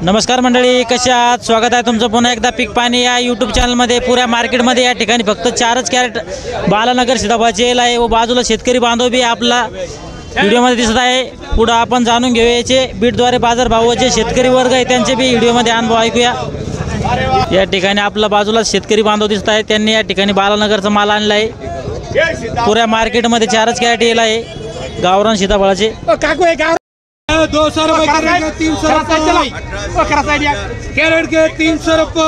नमस्कार मंडळी, कशा आहात? स्वागत आहे तुमचं पुन्हा एकदा पीक पाणी या यूट्यूब चॅनलमध्ये। पुऱ्या मार्केटमध्ये या ठिकाणी फक्त 4च कॅरेट बालानगर सीताफळाचे येल आहे व बाजूला शेतकरी बांधव बी आपला व्हिडिओमध्ये दिसत आहे। पुढे आपण जाणून घेऊया याचे बीटद्वारे बाजारभाव जे शेतकरी वर्ग आहे त्यांचे बी व्हिडिओमध्ये अनुभव ऐकूया। या ठिकाणी आपला बाजूला शेतकरी बांधव दिसत आहे, त्यांनी या ठिकाणी बालानगरचा माल आणला आहे। पुऱ्या मार्केटमध्ये 4च कॅरेट येल आहे गावरान सीताफळाचे। 200 रुपये कैरेट के 300 रुपये कैरेट के 300 रुपये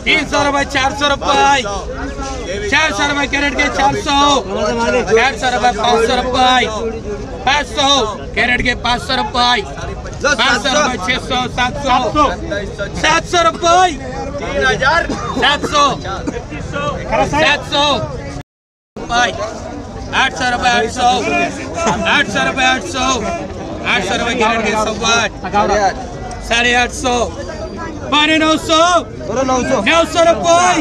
300 रुपये 400 रुपये 400 रुपये कैरेट के 400 400 रुपये 500 रुपये 500 कैरेट के 500 रुपये 500 रुपये 600 700 700 रुपये 3000 700 700 रुपये 800 रुपये 800 800 रुपये 800 800 रुपये कैरेट के 850 850 900 900 रुपये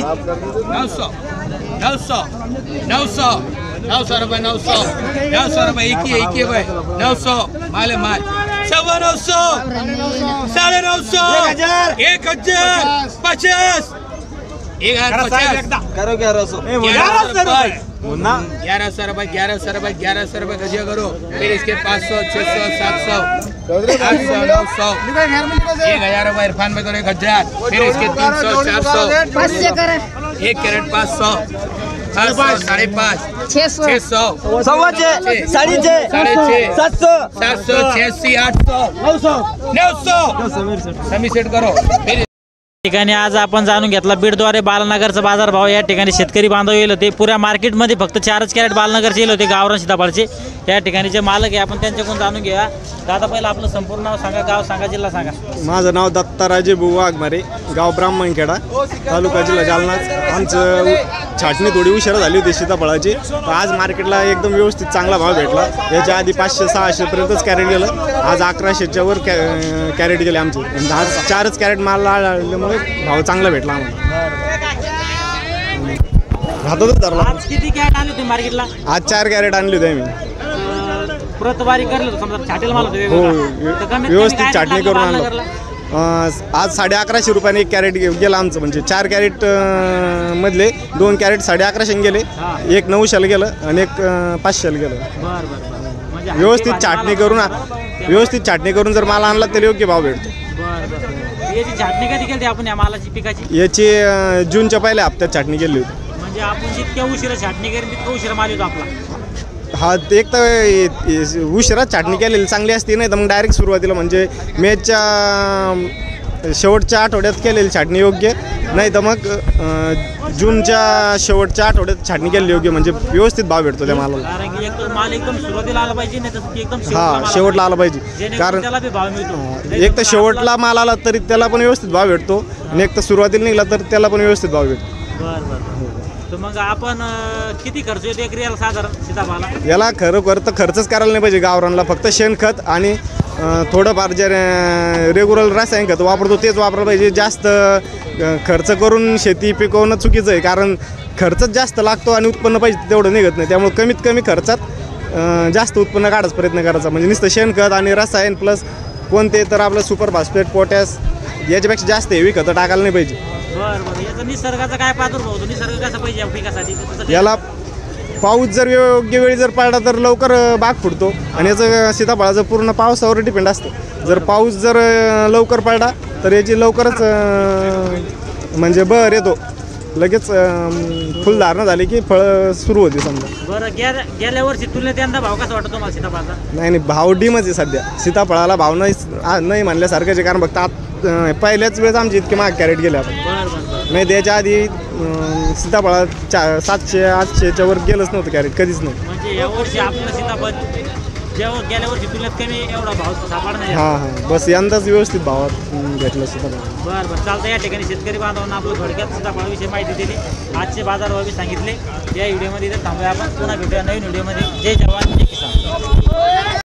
900 900 900 900 रुपये 900 900 रुपये 21 रुपये 900 माल माल 900 950 1050 50 1050 करो 1100 1100 रुपये 1100 रुपये गजिया करो। फिर इसके 500 600 700 800 900 1000 रुपये इरफान में करो 1000। फिर इसके 300 400 1 कैरेट 500 500 550 600 600 700 700 800 900 समी सेट करो। फिर ठिकाणी आज आपण जाणून घेतला बीडद्वारे बालानगरचा बाजारभाव। या ठिकाणी शेतकरी बांधव येईल होते, पुऱ्या मार्केटमध्ये फक्त 4च कॅरेट बालानगरचे येईल होते गावरान सीताफळाचे। या ठिकाणी जे मालक आहे आपण त्यांच्याकडून जाणून घेऊया। दादा पहिलं आपलं संपूर्ण नाव सांगा, गाव सांगा, जिल्हा सांगा। माझं नाव दत्ताराजे वाघमारे, गाव ब्राह्मणखेडा, तालुका जिल्हा जालना। आमचं छाटणी थोडी उशिरा झाली होती सीताफळाची, तर आज मार्केटला एकदम व्यवस्थित चांगला भाव भेटला। याच्या आधी 500 600 पर्यंतच कॅरेट गेलं, आज 1100च्या वर कॅरेट गेले आमचे। आज 4च कॅरेट माल आल्यामुळे भाव चांगला भेटला आम्हाला। आज किती कॅरेट आणले तुम्ही मार्केटला? आज 4 कॅरेट आणले होते आम्ही। प्रतवारी करलं समजा छाटेल माल होते हो, व्यवस्थित छाटणी करून आणलं। आज 1150 रुपयाने 1 कॅरेट गेला आमचं, म्हणजे 4 कॅरेट मधले 2 कॅरेट 1150 गेले, एक 900 गेलं आणि एक 500 गेलं। व्यवस्थित छाटणी करून जर माल आणला तर योग्य भाव भेटतो। याची छाटणी कधी केली आपण या मालाची पिकाची? याची जूनच्या पहिल्या हप्त्यात छाटणी केली होती। म्हणजे आपण जितक्या उशिरा छाटणी करेन तितका उशिरा माल येतो आपला। हा, एक तर उशिरा छाटणी केलेली चांगली असते, नाही तर मग डायरेक्ट सुरुवातीला म्हणजे मेच्या शेवटच्या आठवड्यात केलेली छाटणी योग्य, नाही तर मग जूनच्या शेवटच्या आठवड्यात छाटणी केलेली योग्य, म्हणजे व्यवस्थित भाव भेटतो त्या मालाला। कारण की एक माल एकदम सुरुवातीला आला पाहिजे, नाही तर एकदम शेवटला आला पाहिजे, कारण त्याला बी भाव मिळतो। एक तर शेवटला माल आला तरी त्याला पण व्यवस्थित भाव भेटतो, आणि एक तर सुरुवातीला निघाला तर त्याला पण व्यवस्थित भाव भेटतो। तर मग आपण किती खर्च येतो एकरी साधारण सीताफळाला? याला खरोखर तर खर्चच करायला नाही पाहिजे गावरानला, फक्त शेणखत आणि थोडंफार जे रेग्युलर रासायनिक खत वापरतो तेच वापरायला पाहिजे। जास्त खर्च करून शेती पिकवणं चुकीचं आहे, कारण खर्चच जास्त लागतो आणि उत्पन्न पाहिजे तेवढं निघत नाही। त्यामुळे कमीत कमी खर्चात जास्त उत्पन्न काढायचा प्रयत्न करायचा, म्हणजे नुसतं शेणखत आणि रसायन प्लस कोणते तर आपलं सुपर फॉस्फेट पोटॅश याच्यापेक्षा जास्त हेवी खतं टाकायला नाही पाहिजे। बरं, याचा निसर्गाचा काय प्रादुर्भाव होतो? निसर्ग कसा पाहिजे पिकासाठी? याला पाऊस जर योग्य वेळी जर पडला तर लवकर बाग फुटतो, आणि याचं सीताफळाचं पूर्ण पावसावर डिपेंड असतं। जर पाऊस जर लवकर पडला तर याची लवकरच म्हणजे बहर येतो, लगेच फुलधारणा झाली की फळ सुरू होते समजा। बरं, गेल्या वर्षी तुलनेत यंदा भाव कसा वाटतो तुम्हाला सीताफळाचा? नाही, भाव डीमच आहे सध्या सीताफळाला, भाव नाही म्हणल्यासारखंच आहे, कारण फक्त पहिल्याच वेळेस आमची इतके महाग कॅरेट गेले आपण। नाही, त्याच्या आधी सीताफळा 700 800च्या वर गेलंच नव्हतं कॅरेट, कधीच नाही। म्हणजे यावर्षी आपलं सीताफळ जेव्हा गेल्या वर्षी तुलनेत कमी एवढा भाव सापडला नाही। हां, बस यंदाच व्यवस्थित भावात भेटलं सीताफळ। बरं, चालतं। या ठिकाणी शेतकरी बांधवांना आपलं थोडक्यात सीताफळाविषयी माहिती दिली, आजचे बाजारभाव सांगितले। या व्हिडिओमध्ये थांबूया आपण, पुन्हा भेटूया नवीन व्हिडिओमध्ये। जय जवान जय किसान।